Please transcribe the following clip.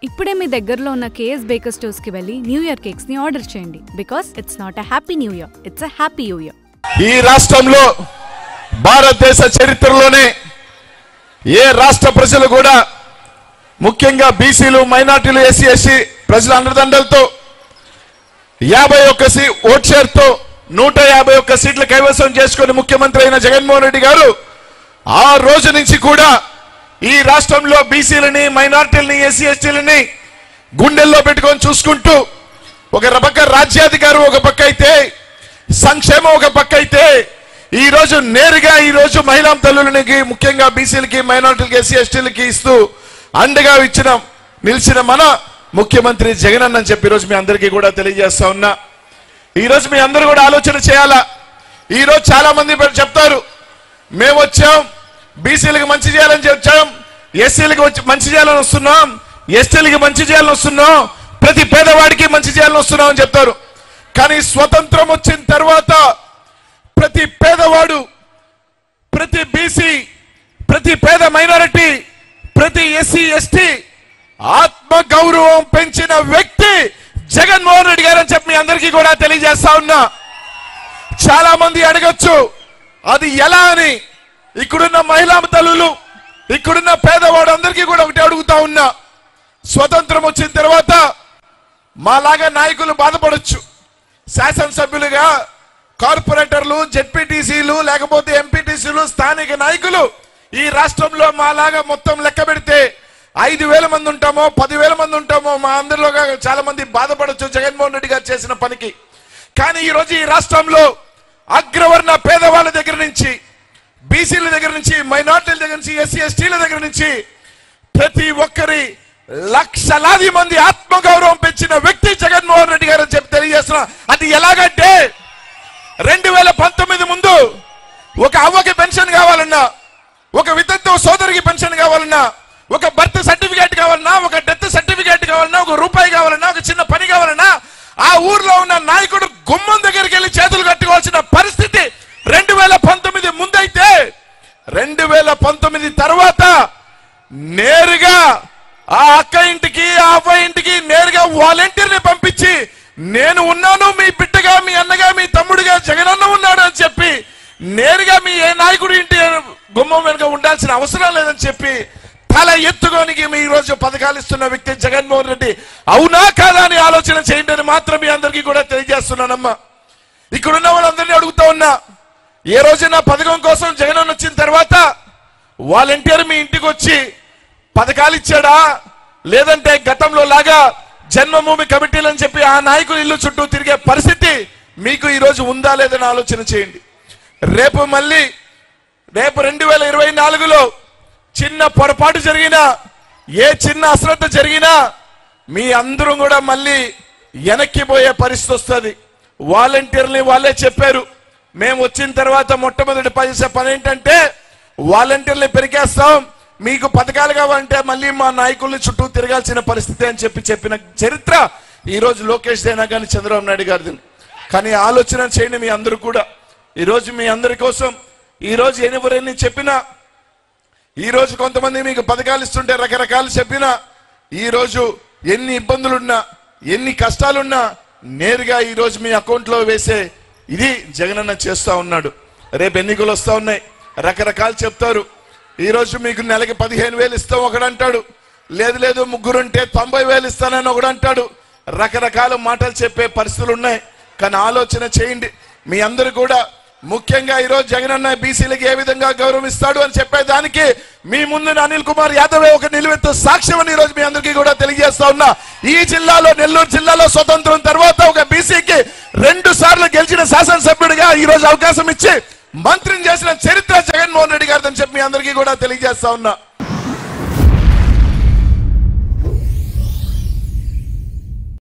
ఇప్పుడే మీ దగ్గరలో ఉన్న కేఎస్ బేకర్ స్టోర్స్ కి వెళ్ళి న్యూ ఇయర్ కేక్స్ ని ఆర్డర్ చేయండి because it's not a happy new year, it's a happy new year. ఈ రాష్ట్రంలో భారతదేశ చరిత్రలోనే ఏ రాష్ట్ర ప్రజలు కూడా ముఖ్యంగా బీసీలు, మైనార్టీలు, ఎస్సీ ఎస్టీ ప్రజల అండదండలతో 51 ఓట్ షేర్తో 151 సీట్లు కైవసం చేసుకుని ముఖ్యమంత్రి అయిన జగన్మోహన్ రెడ్డి గారు ఆ రోజు నుంచి కూడా ఈ రాష్ట్రంలో బీసీలని, మైనార్టీలని, ఎస్సీ ఎస్టీలని గుండెల్లో పెట్టుకొని చూసుకుంటూ ఒక పక్క రాజ్యాధికారం ఒక పక్క అయితే, సంక్షేమం ఒక పక్క అయితే, ఈ రోజు నేరుగా ఈ రోజు మహిళా తల్లులకి ముఖ్యంగా బీసీలకి, మైనార్టీలకి, ఎస్సీ ఎస్టీలకి ఇస్తూ అండగా నిలిచిన మన ముఖ్యమంత్రి జగన్ అని చెప్పి ఈరోజు మీ అందరికీ కూడా తెలియజేస్తా ఉన్నా. ఈరోజు మీ అందరూ కూడా ఆలోచన చేయాలా. ఈరోజు చాలా మంది చెప్తారు మేము వచ్చాం బీసీలకు మంచి చేయాలని వచ్చాం, ఎస్సీలకు మంచి చేయాలని వస్తున్నాం, ఎస్టీలకి మంచి చేయాలని వస్తున్నాం, ప్రతి పేదవాడికి మంచి చేయాలని వస్తున్నాం అని చెప్తారు. కానీ స్వతంత్రం వచ్చిన తర్వాత ప్రతి పేదవాడు, ప్రతి బీసీ, ప్రతి పేద మైనారిటీ, ప్రతి ఎస్సీ ఎస్టీ ఆత్మ గౌరవం పెంచిన వ్యక్తి జగన్మోహన్ రెడ్డి గారు అని చెప్పి మీ అందరికీ కూడా తెలియజేస్తా ఉన్నా. చాలా మంది అడగచ్చు అది ఎలా అని. ఇక్కడున్న మహిళా తల్లులు, ఇక్కడున్న పేదవాడు అందరికీ కూడా ఒకటి అడుగుతా ఉన్నా. స్వతంత్రం వచ్చిన తర్వాత మాలాగా నాయకులు బాధపడొచ్చు. శాసనసభ్యులుగా కార్పొరేటర్లు, జెడ్పీటీసీలు, లేకపోతే ఎంపీటీసీలు, స్థానిక నాయకులు ఈ రాష్ట్రంలో మాలాగా మొత్తం లెక్క పెడితే 5,000 మంది ఉంటామో, 10,000 మంది ఉంటామో, మా అందరిలో చాలా మంది బాధపడొచ్చు జగన్మోహన్ రెడ్డి గారు చేసిన పనికి. కానీ ఈ రోజు ఈ రాష్ట్రంలో అగ్రవర్ణ పేదవాళ్ళ దగ్గర నుంచి, బీసీల దగ్గర నుంచి, మైనార్టీల దగ్గర నుంచి, ఎస్సీ ఎస్టీల దగ్గర నుంచి ప్రతి ఒక్కరి లక్షలాది మంది ఆత్మగౌరవం పెంచిన వ్యక్తి జగన్మోహన్ రెడ్డి గారు అని చెప్పి తెలియజేస్తున్నా. అది ఎలాగంటే 2019 ముందు ఒక అవ్వకి పెన్షన్ కావాలన్నా, ఒక వితంతు సోదరికి పెన్షన్ కావాలన్నా, ఒక బర్త్ సర్టిఫికేట్ కావాలన్నా, ఒక డెత్ సర్టిఫికేట్ కావాలన్నా, ఒక రూపాయి కావాలన్నా, ఒక చిన్న పని కావాలన్నా ఆ ఊర్లో ఉన్న నాయకుడు గుమ్మం దగ్గరికి వెళ్ళి చేతులు కట్టుకోవాల్సిన పరిస్థితి 2019 ముందైతే 2019 తర్వాత నేరుగా ఆ అక్క ఇంటికి, ఆ అవ్వ ఇంటికి నేరుగా వాలంటీర్ని పంపించి నేను ఉన్నాను, మీ బిడ్డగా, మీ అన్నగా, మీ తమ్ముడిగా జగనన్న ఉన్నాడు అని చెప్పి నేరుగా మీ ఏ నాయకుడి ఇంటి గుమ్మం వెనుక ఉండాల్సిన అవసరం లేదని చెప్పి తల ఎత్తుకోనికి మీ రోజు పథకాలు ఇస్తున్న వ్యక్తి జగన్మోహన్ రెడ్డి. అవునా కాదా అని ఆలోచన చేయండి అని మాత్రం మీ అందరికీ కూడా తెలియజేస్తున్నానమ్మా. ఇక్కడున్న వాళ్ళందరినీ అడుగుతా ఉన్నా, ఏ రోజైనా పథకం కోసం జగన్ వచ్చిన తర్వాత వాలంటీర్ మీ ఇంటికి వచ్చి పథకాలు ఇచ్చాడా, లేదంటే గతంలో లాగా జన్మభూమి కమిటీలు అని చెప్పి ఆ నాయకులు ఇల్లు చుట్టూ తిరిగే పరిస్థితి మీకు ఈ రోజు ఉందా లేదని ఆలోచన చేయండి. రేపు 2024లో చిన్న పొరపాటు జరిగినా, ఏ చిన్న అశ్రద్ధ జరిగినా మీ అందరూ కూడా మళ్ళీ వెనక్కి పోయే పరిస్థితి వస్తుంది. వాలంటీర్ని వాళ్ళే చెప్పారు, మేము వచ్చిన తర్వాత మొట్టమొదటి పని ఏంటంటే వాలంటీర్ని పెరిగేస్తాం, మీకు పథకాలు కావాలంటే మళ్ళీ మా నాయకుల్ని చుట్టూ తిరగాల్సిన పరిస్థితి అని చెప్పిన చరిత్ర ఈ రోజు లోకేష్ దేనా కానీ చంద్రబాబు నాయుడు గారిది. కానీ ఆలోచన చేయండి మీ అందరూ కూడా. ఈరోజు మీ అందరి కోసం ఈరోజు ఎవరెన్ని చెప్పినా, ఈరోజు కొంతమంది మీకు పథకాలు ఇస్తుంటే రకరకాలు చెప్పినా, ఈరోజు ఎన్ని ఇబ్బందులున్నా, ఎన్ని కష్టాలున్నా నేరుగా ఈరోజు మీ అకౌంట్లో వేసే ఇది జగనన్న చేస్తా ఉన్నాడు. రేపు ఎన్నికలు వస్తా ఉన్నాయి, రకరకాలు చెప్తారు. ఈరోజు మీకు నెలకి 15,000 ఇస్తాం ఒకడంటాడు, లేదు ముగ్గురుంటే 90,000 ఇస్తానని ఒకడంటాడు. రకరకాల మాటలు చెప్పే పరిస్థితులు ఉన్నాయి. కానీ ఆలోచన చేయండి మీ అందరూ కూడా. ముఖ్యంగా ఈరోజు జగనన్న బీసీలకి ఏ విధంగా గౌరవిస్తాడు అని చెప్పేదానికి మీ ముందు అనిల్ కుమార్ యాదవ్ ఒక నిలువెత్తు సాక్ష్యం అని ఈరోజు మీ అందరికీ కూడా తెలియజేస్తా ఉన్నా. ఈ జిల్లాలో, నెల్లూరు జిల్లాలో స్వతంత్రం తర్వాత ఒక బీసీకి 2 సార్లు గెలిచిన శాసనసభ్యుడిగా ఈ రోజు అవకాశం ఇచ్చి మంత్రిని చేసిన చరిత్ర జగన్మోహన్ రెడ్డి గారిని చెప్పి మీ అందరికీ కూడా తెలియజేస్తా ఉన్నా.